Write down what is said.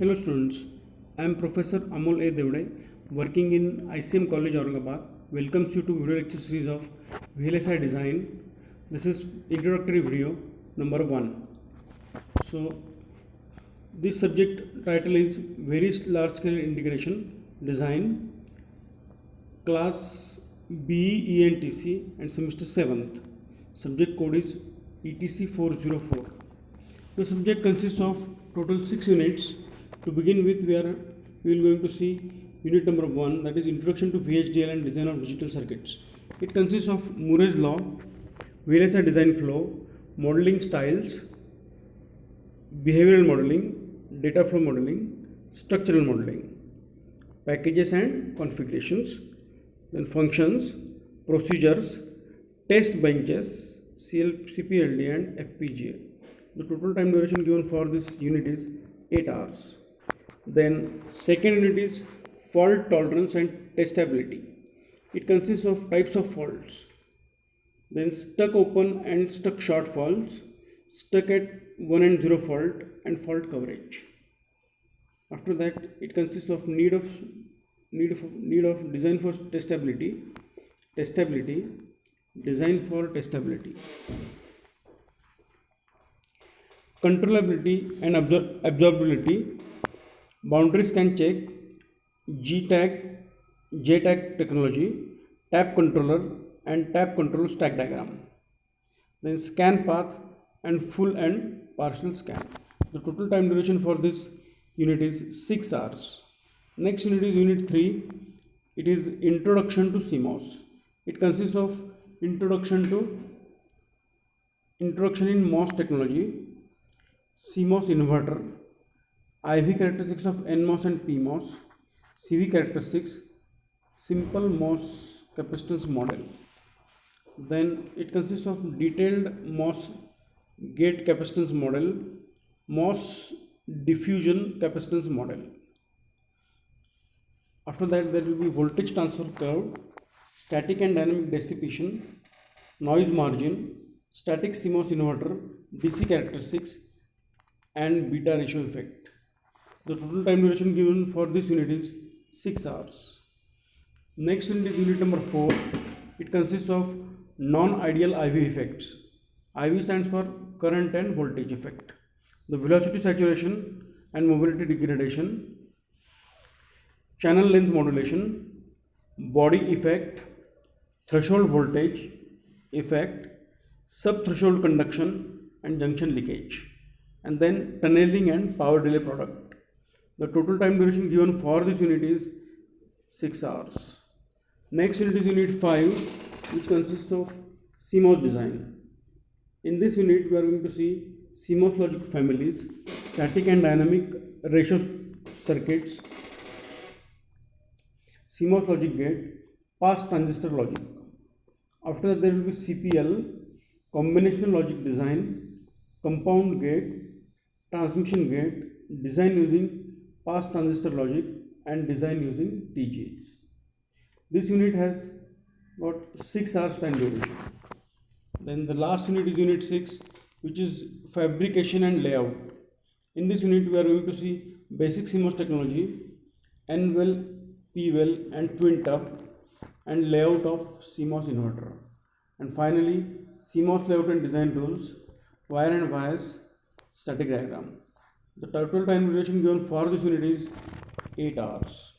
Hello students, I am Professor Amol A. Devde, working in ICM College Aurangabad. Welcomes you to video lecture series of VLSI Design. This is introductory video number 1. So this subject title is Very Large Scale Integration Design, Class BE ENTC and Semester 7th. Subject code is ETC 404. The subject consists of total 6 units. To begin with, we will going to see unit number 1, that is Introduction to VHDL and Design of Digital Circuits. It consists of Moore's Law, VLSI design flow, modeling styles, behavioral modeling, data flow modeling, structural modeling, packages and configurations, then functions, procedures, test benches, CPLD and FPGA. The total time duration given for this unit is 8 hours. Then second unit is fault tolerance and testability. It consists of types of faults. Then stuck open and stuck short faults, stuck at 1 and 0 fault and fault coverage. After that, it consists of need of design for testability, design for testability, controllability and absorbability, boundary scan check, G-tag, J-tag technology, tap controller and tap control stack diagram. Then scan path and full and partial scan. The total time duration for this unit is 6 hours. Next unit is unit 3. It is Introduction to CMOS. It consists of introduction in MOS technology, CMOS inverter, IV characteristics of NMOS and PMOS, CV characteristics, simple MOS capacitance model. Then it consists of detailed MOS gate capacitance model, MOS diffusion capacitance model. After that, there will be voltage transfer curve, static and dynamic dissipation, noise margin, static CMOS inverter, DC characteristics and beta ratio effect. The total time duration given for this unit is 6 hours. Next unit is unit number 4. It consists of non-ideal IV effects. IV stands for current and voltage effect. The velocity saturation and mobility degradation, channel length modulation, body effect, threshold voltage effect, sub-threshold conduction and junction leakage, and then tunneling and power delay product. The total time duration given for this unit is 6 hours. Next unit is unit 5, which consists of CMOS design. In this unit, we are going to see CMOS logic families, static and dynamic ratio circuits, CMOS logic gate, pass transistor logic. After that, there will be CPL, combinational logic design, compound gate, transmission gate, design using pass transistor logic and design using TGs. This unit has got 6 hours time duration. Then the last unit is unit 6, which is fabrication and layout. In this unit, we are going to see basic CMOS technology, N-well, P-well and twin tub, and layout of CMOS inverter. And finally, CMOS layout and design rules, wire and wires, static diagram. The total time duration given for this unit is 8 hours.